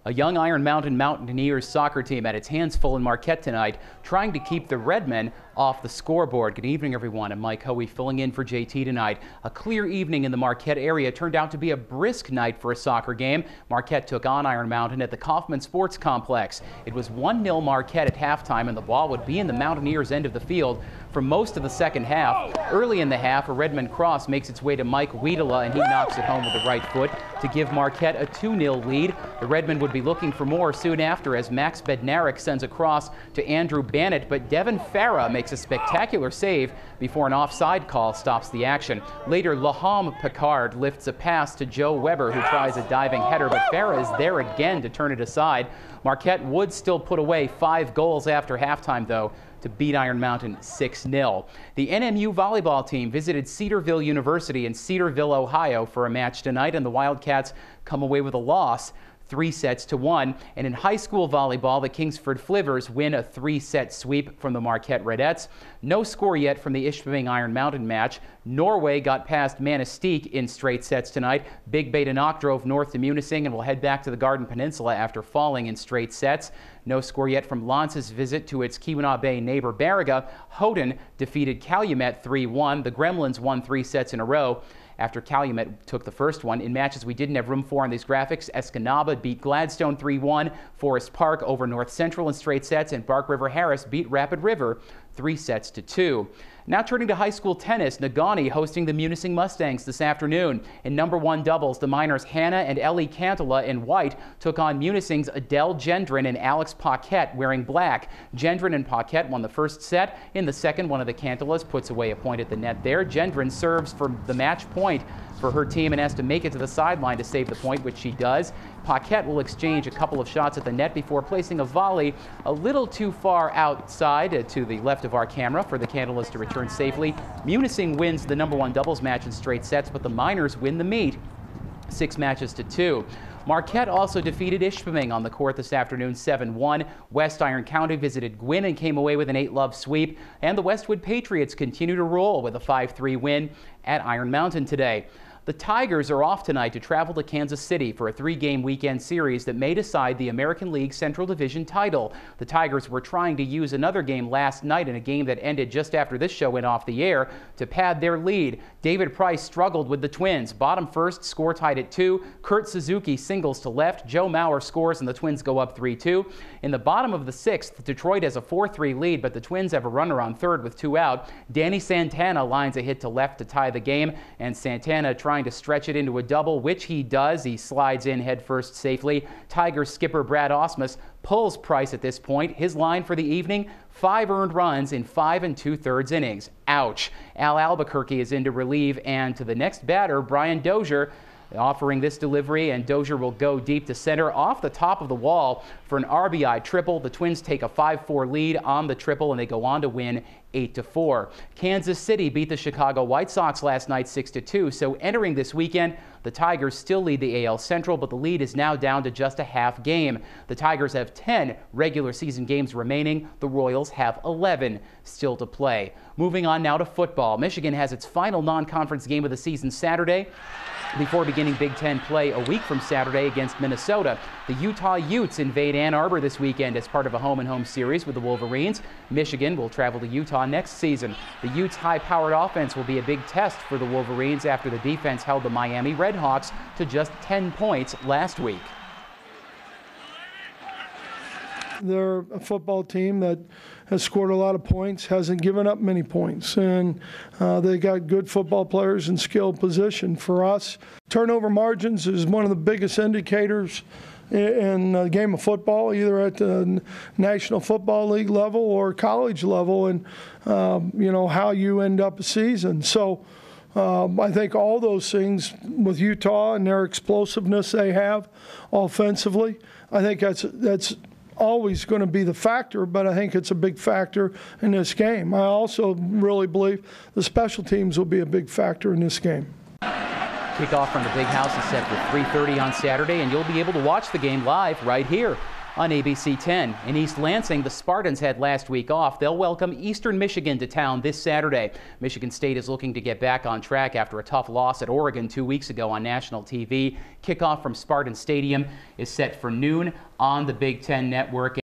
A young Iron Mountain Mountaineers soccer team had its hands full in Marquette tonight, trying to keep the Redmen off the scoreboard. Good evening, everyone. I'm Mike Hoey filling in for JT tonight. A clear evening in the Marquette area turned out to be a brisk night for a soccer game. Marquette took on Iron Mountain at the Kaufman Sports Complex. It was 1-0 Marquette at halftime, and the ball would be in the Mountaineers' end of the field for most of the second half. Early in the half, a Redmond cross makes its way to Mike Wiedela, and he knocks it home with the right foot to give Marquette a 2-0 lead. The Redmen would be looking for more soon after as Max Bednarik sends a cross to Andrew Bannett, but Devin Farah makes a spectacular save before an offside call stops the action. Later, Laham Picard lifts a pass to Joe Weber, who tries a diving header, but Farah is there again to turn it aside. Marquette would still put away 5 goals after halftime, though, to beat Iron Mountain 6-0. The NMU volleyball team visited Cedarville University in Cedarville, Ohio for a match tonight, and the Wildcats come away with a loss, 3-1. And in high school volleyball, the Kingsford Flivers win a 3-set sweep from the Marquette Redettes. No score yet from the Ishpeming Iron Mountain match. Norway got past Manistique in straight sets tonight. Big Badenoch drove north to Munising and will head back to the Garden Peninsula after falling in straight sets. No score yet from Lance's visit to its Keweenaw Bay neighbor Baraga. Houghton defeated Calumet 3-1. The Gremlins won 3 sets in a row after Calumet took the first one. In matches we didn't have room for on these graphics, Escanaba beat Gladstone 3-1, Forest Park over North Central in straight sets, and Bark River Harris beat Rapid River 3-2. Now turning to high school tennis, Negaunee hosting the Munising Mustangs this afternoon. In #1 doubles, the Miners' Hannah and Ellie Cantala in white took on Munising's Adele Gendron and Alex Paquette wearing black. Gendron and Paquette won the first set. In the second, one of the Cantalas puts away a point at the net there. Gendron serves for the match point for her team and has to make it to the sideline to save the point, which she does. Paquette will exchange a couple of shots at the net before placing a volley a little too far outside to the left of our camera for the Cantalas to return safely. Munising wins the #1 doubles match in straight sets, but the Miners win the meet 6-2. Marquette also defeated Ishpeming on the court this afternoon 7-1. West Iron County visited Gwinn and came away with an 8-love sweep. And the Westwood Patriots continue to roll with a 5-3 win at Iron Mountain today. The Tigers are off tonight to travel to Kansas City for a 3-game weekend series that may decide the American League Central Division title. The Tigers were trying to use another game last night in a game that ended just after this show went off the air to pad their lead. David Price struggled with the Twins. Bottom first, score tied at 2. Kurt Suzuki singles to left. Joe Mauer scores and the Twins go up 3-2. In the bottom of the 6th, Detroit has a 4-3 lead, but the Twins have a runner on third with 2 out. Danny Santana lines a hit to left to tie the game, and Santana trying to stretch it into a double, which he does. He slides in headfirst safely. Tigers skipper Brad Osmus pulls Price at this point. His line for the evening, 5 earned runs in 5 2/3 innings. Ouch. Al Albuquerque is in to relieve, and to the next batter, Brian Dozier, offering this delivery, and Dozier will go deep to center off the top of the wall for an RBI triple. The Twins take a 5-4 lead on the triple, and they go on to win 8-4. Kansas City beat the Chicago White Sox last night 6-2. So entering this weekend, the Tigers still lead the AL Central, but the lead is now down to just a half game. The Tigers have 10 regular season games remaining. The Royals have 11 still to play. Moving on now to football. Michigan has its final non-conference game of the season Saturday before beginning Big Ten play a week from Saturday against Minnesota. The Utah Utes invade Ann Arbor this weekend as part of a home-and-home series with the Wolverines. Michigan will travel to Utah next season. The Utes' high-powered offense will be a big test for the Wolverines after the defense held the Miami Redhawks to just 10 points last week. They're a football team that has scored a lot of points, hasn't given up many points, and they got good football players in skilled position. For us, turnover margins is one of the biggest indicators in the game of football, either at the National Football League level or college level, and how you end up a season. So I think all those things with Utah and their explosiveness they have offensively, I think that's always going to be the factor, but I think it's a big factor in this game. I also really believe the special teams will be a big factor in this game. Kickoff from the Big House is set for 3:30 on Saturday, and you'll be able to watch the game live right here On ABC 10, in East Lansing, the Spartans had last week off. They'll welcome Eastern Michigan to town this Saturday. Michigan State is looking to get back on track after a tough loss at Oregon 2 weeks ago on national TV. Kickoff from Spartan Stadium is set for noon on the Big Ten Network.